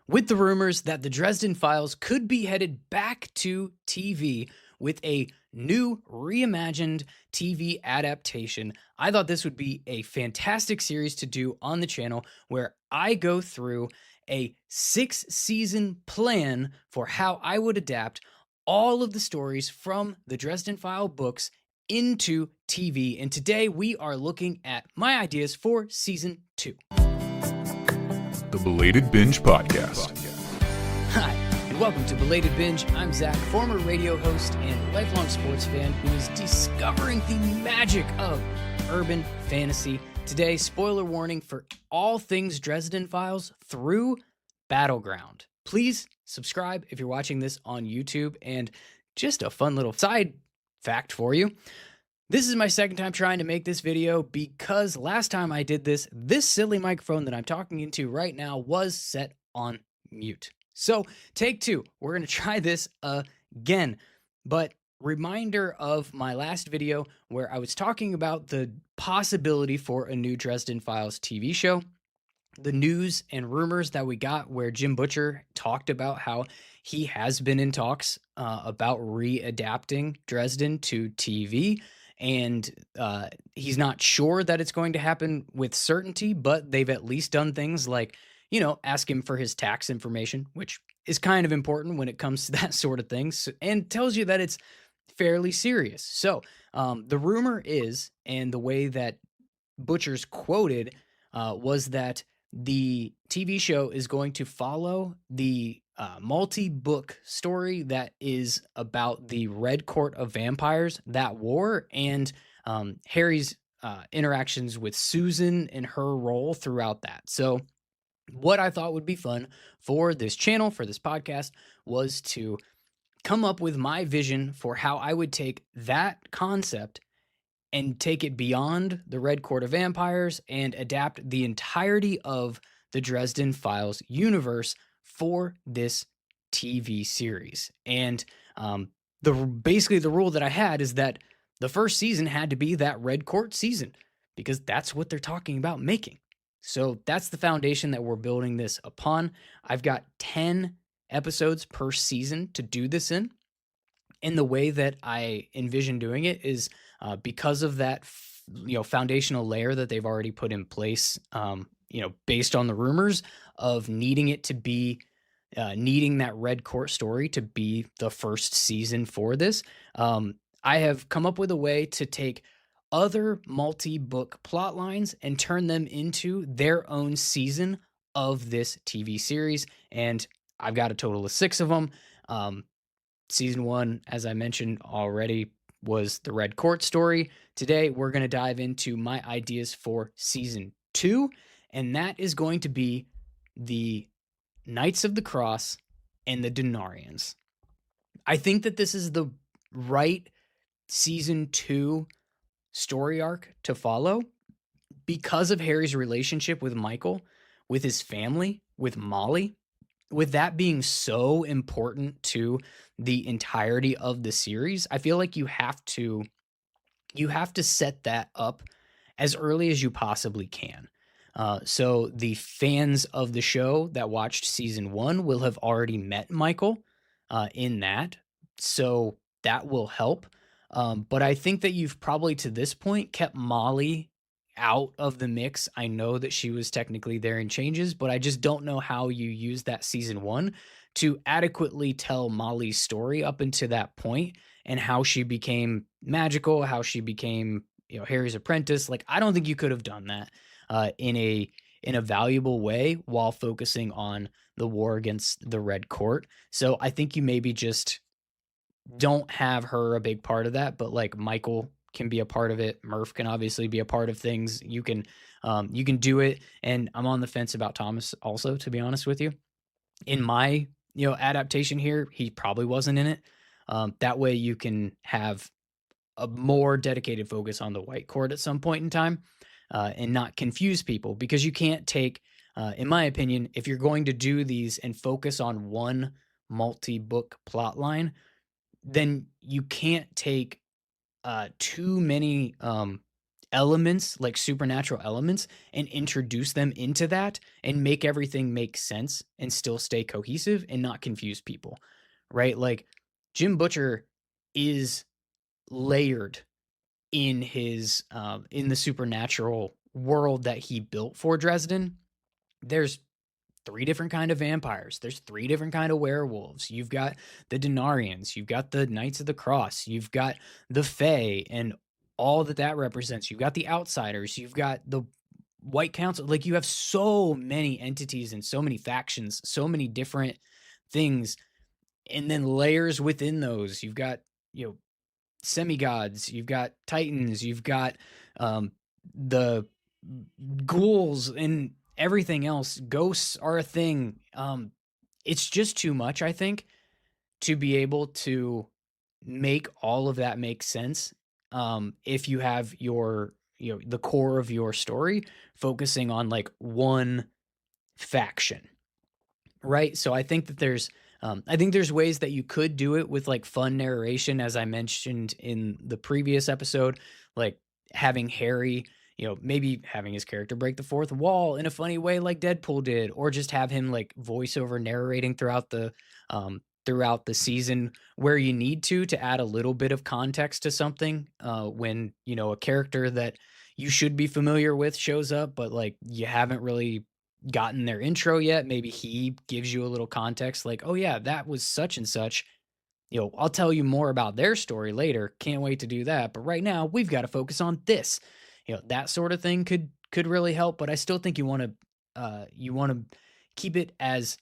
with the rumors that the Dresden Files could be headed back to TV with a new reimagined TV adaptation. I thought this would be a fantastic series to do on the channel where I go through a 6-season plan for how I would adapt all of the stories from the Dresden File books into TV. And today we are looking at my ideas for season 2. The Belated Binge Podcast. Hi, and welcome to Belated Binge. I'm Zach, former radio host and lifelong sports fan who is discovering the magic of urban fantasy. Today, spoiler warning for all things Dresden Files through Battleground. Please subscribe if you're watching this on YouTube. And just a fun little side fact for you. This is my second time trying to make this video because last time I did this silly microphone that I'm talking into right now was set on mute. So take 2, we're going to try this again. But reminder of my last video where I was talking about the possibility for a new Dresden Files TV show. The news and rumors that we got where Jim Butcher talked about how he has been in talks about readapting Dresden to TV. And he's not sure that it's going to happen with certainty, but they've at least done things like, ask him for his tax information, which is kind of important when it comes to that sort of thing, and tells you that it's fairly serious. So the rumor is, and the way that Butcher's quoted was that the TV show is going to follow the multi-book story that is about the Red Court of Vampires, that war, and Harry's interactions with Susan and her role throughout that. So what I thought would be fun for this channel, for this podcast, was to come up with my vision for how I would take that concept and take it beyond the Red Court of Vampires and adapt the entirety of the Dresden Files universe for this TV series. And basically the rule that I had is that the first season had to be that Red Court season because that's what they're talking about making. So that's the foundation that we're building this upon. I've got 10 episodes per season to do this in. And the way that I envision doing it is because of that, foundational layer that they've already put in place, based on the rumors of needing it to be, needing that Red Court story to be the first season for this. I have come up with a way to take other multi-book plot lines and turn them into their own season of this TV series. And I've got a total of 6 of them. Season 1, as I mentioned already, was the Red Court story. Today, we're going to dive into my ideas for season 2, and that is going to be the Knights of the Cross and the Denarians. I think that this is the right season 2 story arc to follow because of Harry's relationship with Michael, with his family, with Molly. With that being so important to the entirety of the series, I feel like you have to set that up as early as you possibly can. So the fans of the show that watched season 1 will have already met Michael in that, so that will help. But I think that you've probably to this point kept Molly out of the mix. I know that she was technically there in changes, but I just don't know how you use that season 1 to adequately tell Molly's story up until that point and how she became magical, how she became, Harry's apprentice. Like, I don't think you could have done that in a valuable way while focusing on the war against the Red Court. So I think you maybe just don't have her a big part of that, but like Michael can be a part of it. Murph can obviously be a part of things. You can do it. And I'm on the fence about Thomas also, to be honest with you. In my, adaptation here, he probably wasn't in it. That way you can have a more dedicated focus on the White Court at some point in time and not confuse people, because you can't take, in my opinion, if you're going to do these and focus on one multi-book plot line, then you can't take too many elements, like supernatural elements, and introduce them into that and make everything make sense and still stay cohesive and not confuse people, right? Like Jim Butcher is layered in the supernatural world that he built for Dresden. There's three different kind of vampires. There's three different kind of werewolves. You've got the Denarians, you've got the Knights of the Cross, you've got the Fae and all that that represents. You've got the Outsiders, you've got the White Council. Like you have so many entities and so many factions, so many different things, and then layers within those. You've got, semi-gods, you've got titans, you've got the ghouls and everything else. Ghosts are a thing. It's just too much, I think, to be able to make all of that make sense. If you have the core of your story focusing on like one faction, right? So I think there's ways that you could do it with like fun narration, as I mentioned in the previous episode, like having Harry, maybe having his character break the fourth wall in a funny way, like Deadpool did, or just have him like voiceover narrating throughout the season where you need to add a little bit of context to something, when a character that you should be familiar with shows up, but like you haven't really gotten their intro yet. Maybe he gives you a little context like, oh yeah, that was such and such. I'll tell you more about their story later. Can't wait to do that. But right now we've got to focus on this. That sort of thing could really help, but I still think you want to keep it as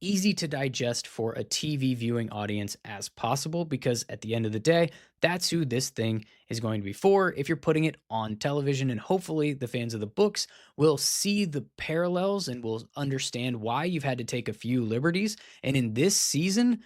easy to digest for a TV viewing audience as possible, because at the end of the day, that's who this thing is going to be for. If you're putting it on television, and hopefully the fans of the books will see the parallels and will understand why you've had to take a few liberties. And in this season,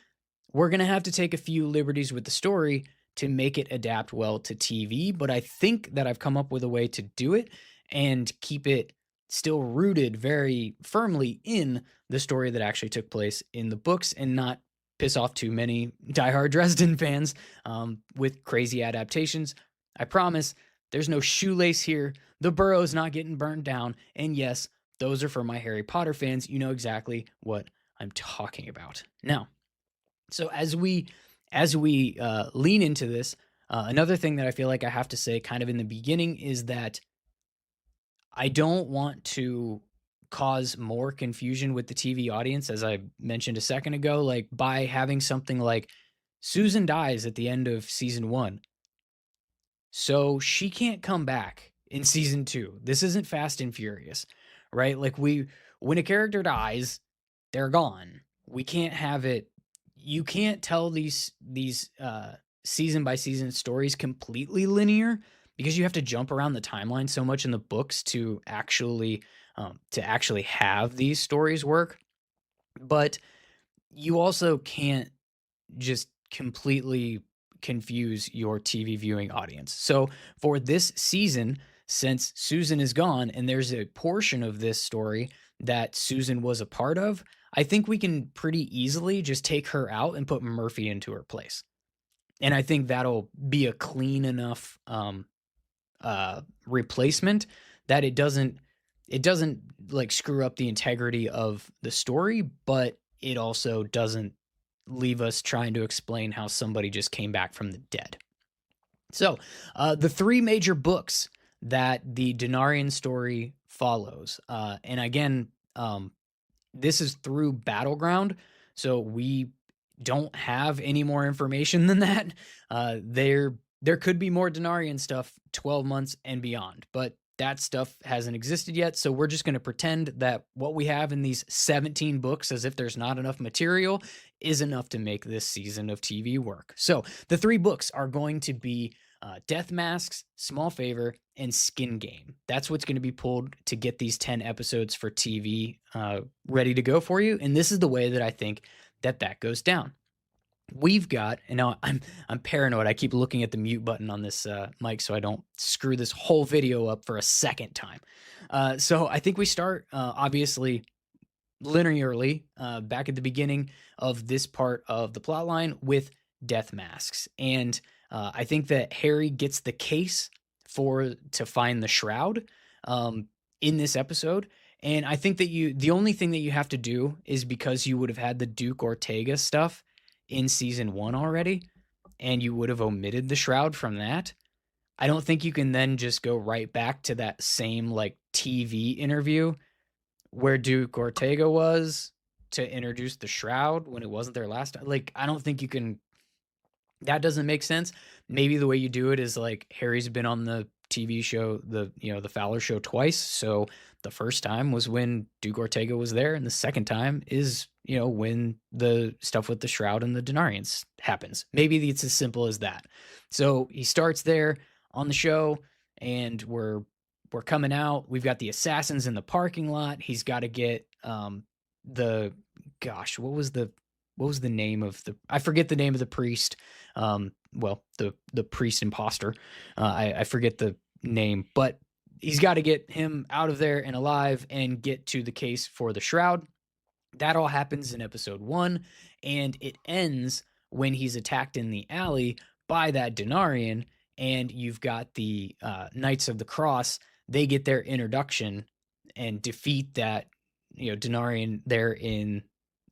we're going to have to take a few liberties with the story to make it adapt well to TV. But I think that I've come up with a way to do it and keep it still rooted very firmly in the story that actually took place in the books, and not piss off too many diehard Dresden fans with crazy adaptations. I promise there's no shoelace here. The burrow's not getting burned down. And yes, those are for my Harry Potter fans. You know exactly what I'm talking about. Now, so as we lean into this, another thing that I feel like I have to say kind of in the beginning is that I don't want to cause more confusion with the TV audience, as I mentioned a second ago, like by having something like Susan dies at the end of season 1. So she can't come back in season 2. This isn't Fast and Furious, right? Like when a character dies, they're gone. We can't have it. You can't tell these season by season stories completely linear, because you have to jump around the timeline so much in the books to actually have these stories work. But you also can't just completely confuse your TV viewing audience. So for this season, since Susan is gone and there's a portion of this story that Susan was a part of, I think we can pretty easily just take her out and put Murphy into her place. And I think that'll be a clean enough replacement that it doesn't like screw up the integrity of the story, but it also doesn't leave us trying to explain how somebody just came back from the dead. So the three major books that the Denarian story follows, and again, this is through Battleground, so we don't have any more information than that. There could be more Denarian stuff 12 months and beyond, but that stuff hasn't existed yet. So we're just going to pretend that what we have in these 17 books, as if there's not enough material, is enough to make this season of TV work. So the three books are going to be Death Masks, Small Favor, and Skin Game. That's what's going to be pulled to get these 10 episodes for TV ready to go for you. And this is the way that I think that goes down. We've got, and now I'm paranoid. I keep looking at the mute button on this mic so I don't screw this whole video up for a second time. So I think we start, obviously, linearly back at the beginning of this part of the plot line with Death Masks. And I think that Harry gets the case to find the shroud in this episode. And I think that the only thing that you have to do is, because you would have had the Duke Ortega stuff in season 1 already, and you would have omitted the shroud from that. I don't think you can then just go right back to that same like TV interview where Duke Ortega was to introduce the shroud when it wasn't there last time. Like, I don't think you can. That doesn't make sense. Maybe the way you do it is like Harry's been on the TV show, the Fowler show twice. So the first time was when Duke Ortega was there, and the second time is, when the stuff with the shroud and the Denarians happens. Maybe it's as simple as that. So he starts there on the show, and we're coming out. We've got the assassins in the parking lot. He's got to get the gosh, what was the name of I forget the name of the priest. Well, the priest imposter. I forget the name, but he's got to get him out of there and alive and get to the case for the shroud. That all happens in episode 1, and it ends when he's attacked in the alley by that Denarian, and you've got the Knights of the Cross. They get their introduction and defeat that Denarian there in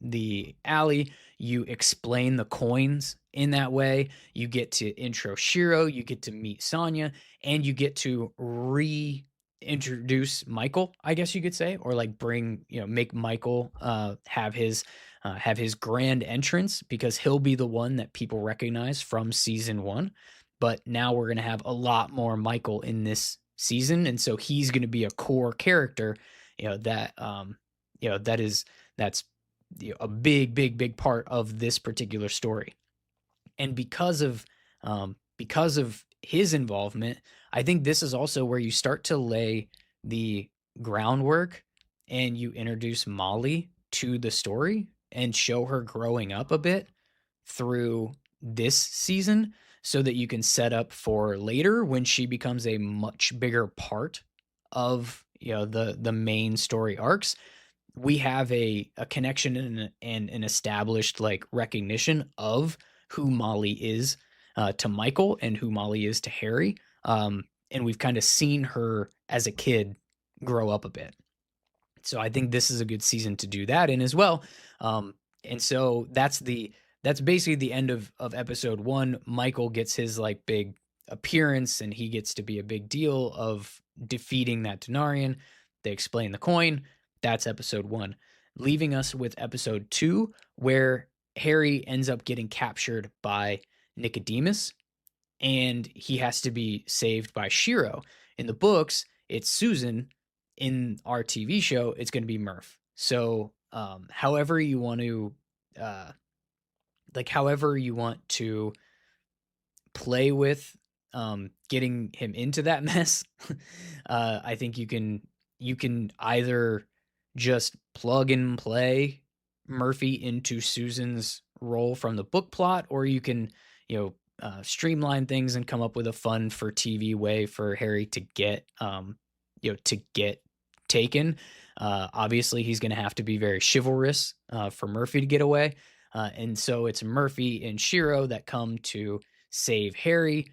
the alley. You explain the coins in that way. You get to intro Shiro, you get to meet Sonya, and you get to reintroduce Michael, I guess you could say, or like make Michael have his grand entrance, because he'll be the one that people recognize from season 1. But now we're going to have a lot more Michael in this season, and so he's going to be a core character, that's a big part of this particular story. And because of his involvement, I think this is also where you start to lay the groundwork, and you introduce Molly to the story and show her growing up a bit through this season, so that you can set up for later when she becomes a much bigger part of the main story arcs. We have a connection and an established like recognition of who Molly is to Michael and who Molly is to Harry. And we've kind of seen her as a kid grow up a bit. So I think this is a good season to do that in as well. And so that's basically the end of episode 1. Michael gets his like big appearance, and he gets to be a big deal of defeating that Denarian. They explain the coin. That's episode 1, leaving us with episode 2, where Harry ends up getting captured by Nicodemus, and he has to be saved by Shiro. In the books, it's Susan. In our TV show, it's going to be Murph. So, however you want to play with getting him into that mess, I think you can either just plug and play Murphy into Susan's role from the book plot, or you can, streamline things and come up with a fun for TV way for Harry to get taken. Obviously, he's going to have to be very chivalrous for Murphy to get away. And so it's Murphy and Shiro that come to save Harry,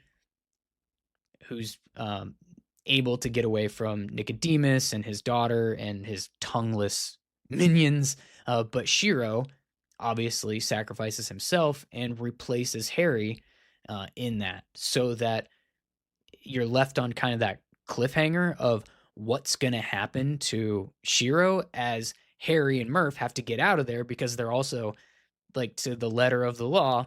who's able to get away from Nicodemus and his daughter and his tongueless minions. But Shiro obviously sacrifices himself and replaces Harry in that, so that you're left on kind of that cliffhanger of what's going to happen to Shiro as Harry and Murph have to get out of there, because they're also, like, to the letter of the law,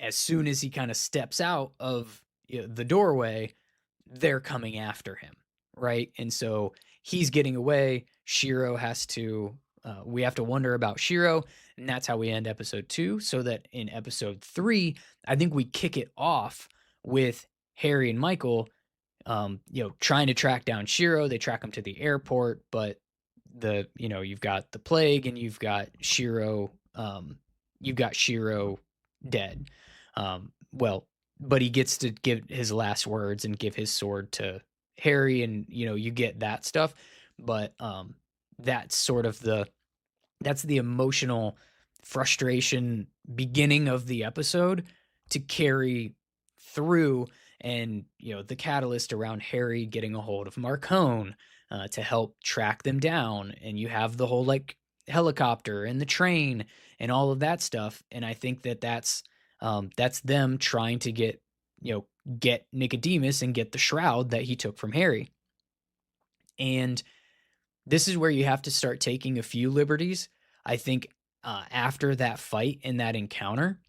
as soon as he kind of steps out of the doorway, they're coming after him, right? And so he's getting away. Shiro has to, we have to wonder about Shiro, and that's how we end episode 2. So that in episode 3, I think we kick it off with Harry and Michael, trying to track down Shiro. They track him to the airport, but you've got the plague, and you've got Shiro dead. But he gets to give his last words and give his sword to Harry, and you get that stuff. But that's sort of that's the emotional frustration beginning of the episode to carry through. and the catalyst around Harry getting a hold of Marcone to help track them down, and you have the whole like helicopter and the train and all of that stuff. And I think that that's them trying to get Nicodemus and get the shroud that he took from Harry. And this is where you have to start taking a few liberties. I think after that fight and that encounter,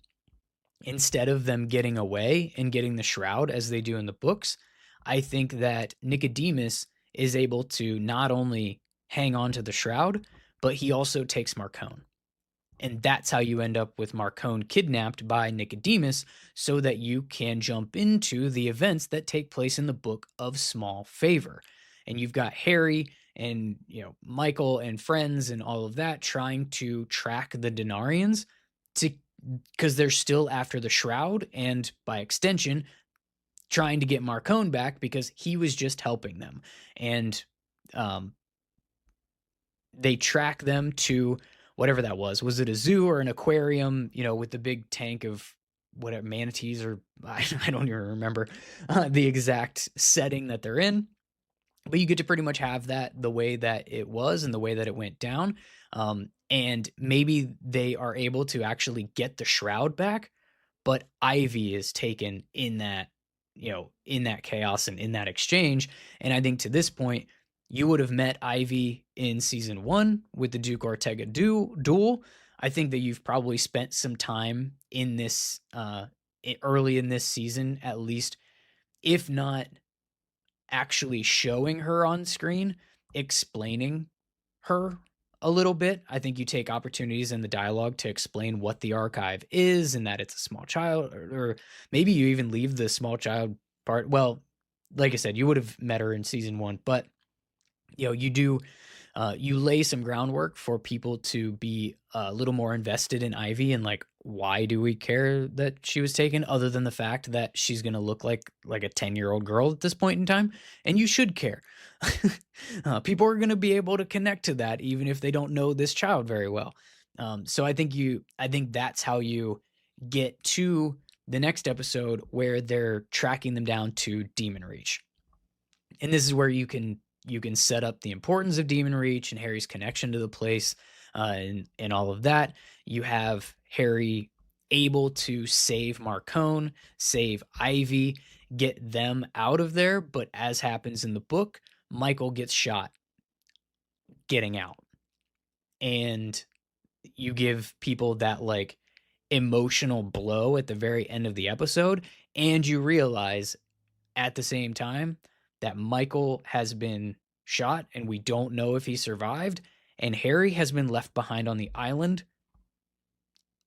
instead of them getting away and getting the shroud as they do in the books, I think that Nicodemus is able to not only hang on to the shroud, but he also takes Marcone. And that's how you end up with Marcone kidnapped by Nicodemus, so that you can jump into the events that take place in the Book of Small Favor. And you've got Harry and Michael and friends and all of that trying to track the Denarians to because they're still after the shroud, and by extension trying to get Marcone back because he was just helping them. And they track them to whatever that was. Was it a zoo or an aquarium, with the big tank of whatever manatees, or I don't even remember the exact setting that they're in. But you get to pretty much have that the way that it was and the way that it went down. And maybe they are able to actually get the shroud back, but Ivy is taken in that, in that chaos and in that exchange. And I think to this point, you would have met Ivy in season 1 with the Duke Ortega duel. I think that you've probably spent some time in this early in this season, at least, if not actually showing her on screen, explaining her a little bit. I think you take opportunities in the dialogue to explain what the archive is and that it's a small child, or maybe you even leave the small child part. Well, like I said, you would have met her in season 1, but you do you lay some groundwork for people to be a little more invested in Ivy, and like, why do we care that she was taken, other than the fact that she's going to look like a 10-year-old girl at this point in time? And you should care. People are going to be able to connect to that even if they don't know this child very well. So I think that's how you get to the next episode, where they're tracking them down to Demon Reach. And this is where you can set up the importance of Demon Reach and Harry's connection to the place, and all of that. You have Harry able to save Marcone, save Ivy, get them out of there. But as happens in the book, Michael gets shot getting out. And you give people that like emotional blow at the very end of the episode. And you realize at the same time that Michael has been shot and we don't know if he survived, and Harry has been left behind on the island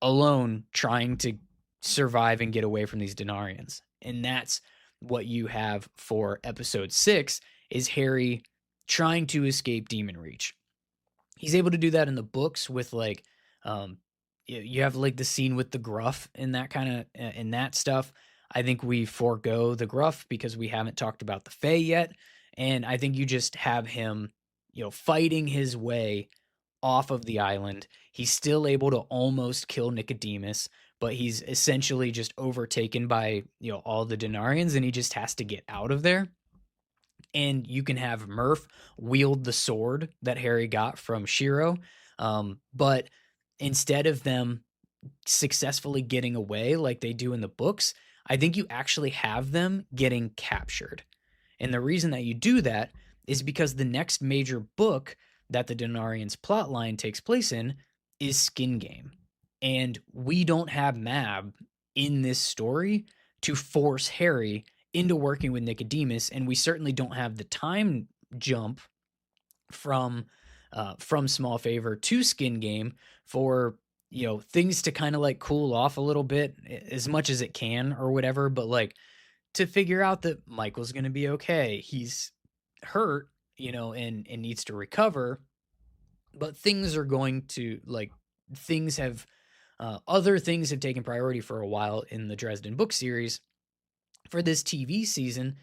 alone, trying to survive and get away from these Denarians. And that's what you have for episode 6, is Harry trying to escape Demon Reach. He's able to do that in the books with like you have like the scene with the Gruff and that kind of and that stuff. I think we forego the Gruff because we haven't talked about the Fae yet. And I think you just have him, fighting his way off of the island. He's still able to almost kill Nicodemus, but he's essentially just overtaken by, all the Denarians, and he just has to get out of there. And you can have Murph wield the sword that Harry got from Shiro. But instead of them successfully getting away like they do in the books, I think you actually have them getting captured. And the reason that you do that is because the next major book that the Denarians plotline takes place in is Skin Game. And we don't have Mab in this story to force Harry into working with Nicodemus, and we certainly don't have the time jump from Small Favor to Skin Game for things to kind of like cool off a little bit, as much as it can or whatever, but like to figure out that Michael's going to be okay. He's hurt, and needs to recover, but things are going to like things have other things have taken priority for a while in the Dresden book series. For this TV season,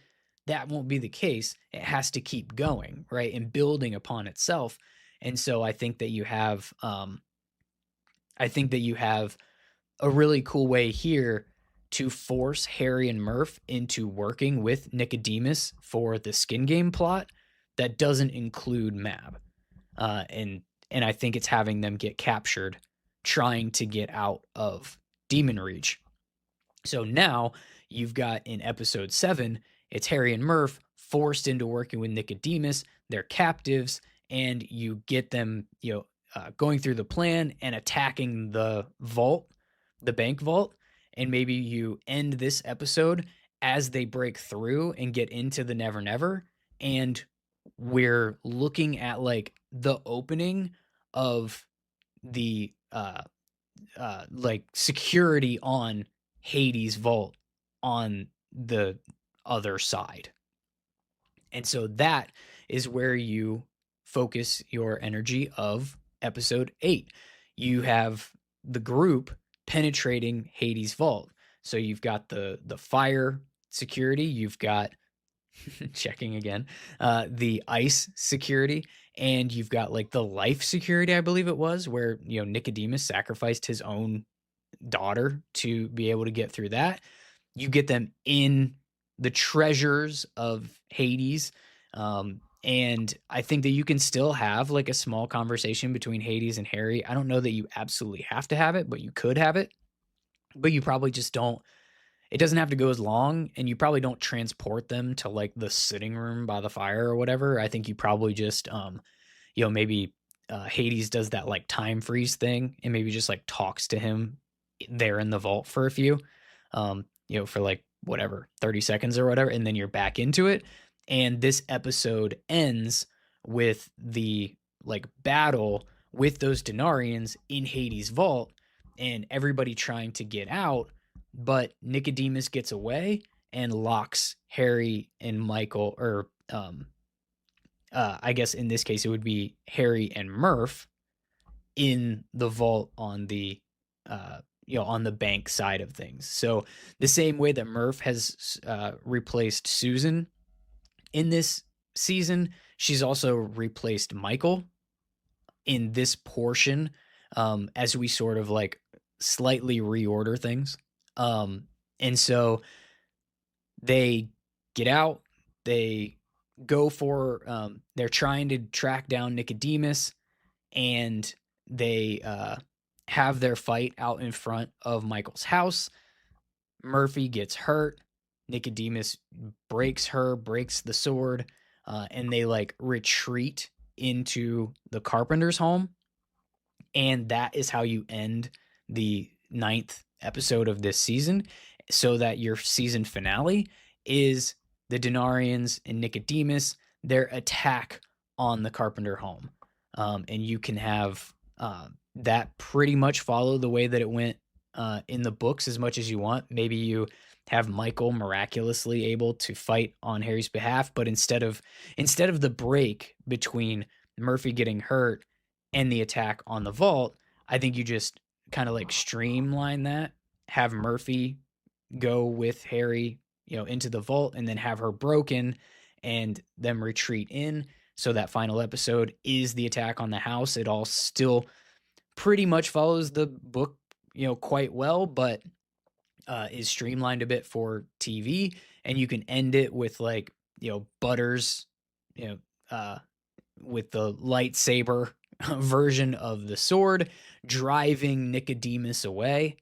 that won't be the case. It has to keep going, right, and building upon itself. And so I think that you have a really cool way here to force Harry and Murph into working with Nicodemus for the Skin Game plot that doesn't include Mab. And I think it's having them get captured trying to get out of Demon Reach. So now you've got in episode 7, it's Harry and Murph forced into working with Nicodemus. They're captives, and you get them, going through the plan and attacking the vault, the bank vault. And maybe you end this episode as they break through and get into the Never Never. And we're looking at like the opening of the like security on Hades' vault on the other side. And so that is where you focus your energy of episode 8. You have the group penetrating Hades' vault. So you've got the fire security, you've got checking again, the ice security, and you've got like the life security, I believe it was, where Nicodemus sacrificed his own daughter to be able to get through that. You get them in the treasures of Hades. And I think that you can still have like a small conversation between Hades and Harry. I don't know that you absolutely have to have it, but you could have it. But you probably just don't. It doesn't have to go as long, and you probably don't transport them to like the sitting room by the fire or whatever. I think you probably just, maybe Hades does that like time freeze thing and maybe just like talks to him there in the vault for a few, for like whatever, 30 seconds or whatever, and then you're back into it. And this episode ends with the like battle with those Denarians in Hades' vault and everybody trying to get out, but Nicodemus gets away and locks Harry and Michael, or I guess in this case it would be Harry and Murph in the vault on the on the bank side of things. So the same way that Murph has replaced Susan in this season, she's also replaced Michael in this portion, as we sort of like slightly reorder things. And so they get out, they go for, they're trying to track down Nicodemus, and they have their fight out in front of Michael's house. Murphy gets hurt. Nicodemus breaks the sword, and they like retreat into the carpenter's home. And that is how you end the 9th episode of this season, so that your season finale is the Denarians and Nicodemus, their attack on the carpenter home. And you can have that pretty much follow the way that it went in the books as much as you want. Maybe you have Michael miraculously able to fight on Harry's behalf, but instead of the break between Murphy getting hurt and the attack on the vault, I think you just kind of like streamline that, have Murphy go with Harry, into the vault, and then have her broken and them retreat in. So that final episode is the attack on the house. It all still pretty much follows the book, quite well, but is streamlined a bit for TV. And you can end it with like, Butters, with the lightsaber version of the sword driving Nicodemus away.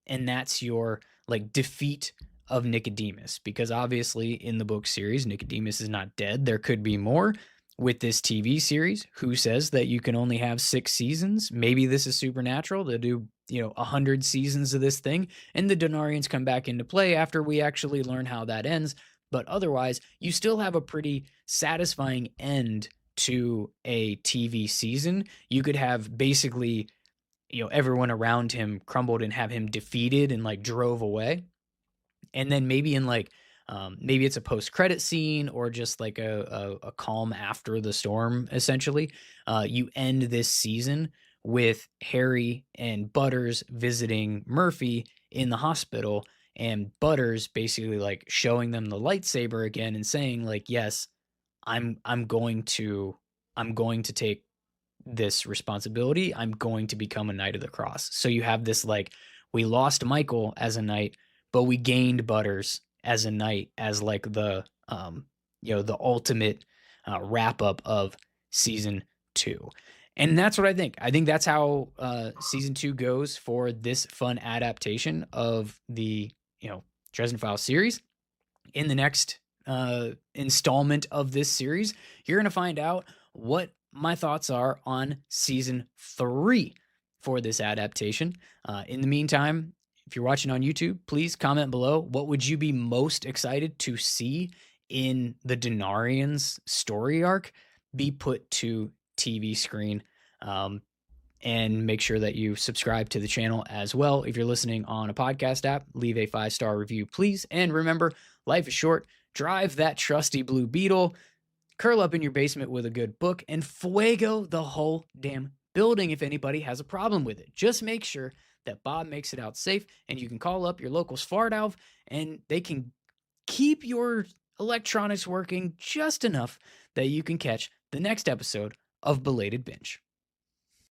And that's your like defeat of Nicodemus, because obviously in the book series, Nicodemus is not dead. There could be more. With this TV series, who says that you can only have 6 seasons? Maybe this is supernatural to do, 100 seasons of this thing, and the Denarians come back into play after we actually learn how that ends. But otherwise, you still have a pretty satisfying end to a TV season. You could have basically, everyone around him crumbled and have him defeated and like drove away. And then maybe in like, maybe it's a post-credit scene or just like a calm after the storm, essentially. You end this season with Harry and Butters visiting Murphy in the hospital, and Butters basically like showing them the lightsaber again and saying like, yes, I'm going to take this responsibility. I'm going to become a Knight of the Cross. So you have this like, we lost Michael as a knight, but we gained Butters as a knight, as like the the ultimate wrap up of season 2. And that's what I think. I think that's how season 2 goes for this fun adaptation of the Dresden Files series. In the next installment of this series, you're going to find out what my thoughts are on season 3 for this adaptation. In the meantime, if you're watching on YouTube, please comment below. What would you be most excited to see in the Denarians story arc be put to TV screen? And make sure that you subscribe to the channel as well. If you're listening on a podcast app, leave a 5-star review, please. And remember, life is short. Drive that trusty Blue Beetle, curl up in your basement with a good book, and fuego the whole damn building if anybody has a problem with it. Just make sure that Bob makes it out safe, and you can call up your local smart valve, and they can keep your electronics working just enough that you can catch the next episode of Belated Binge.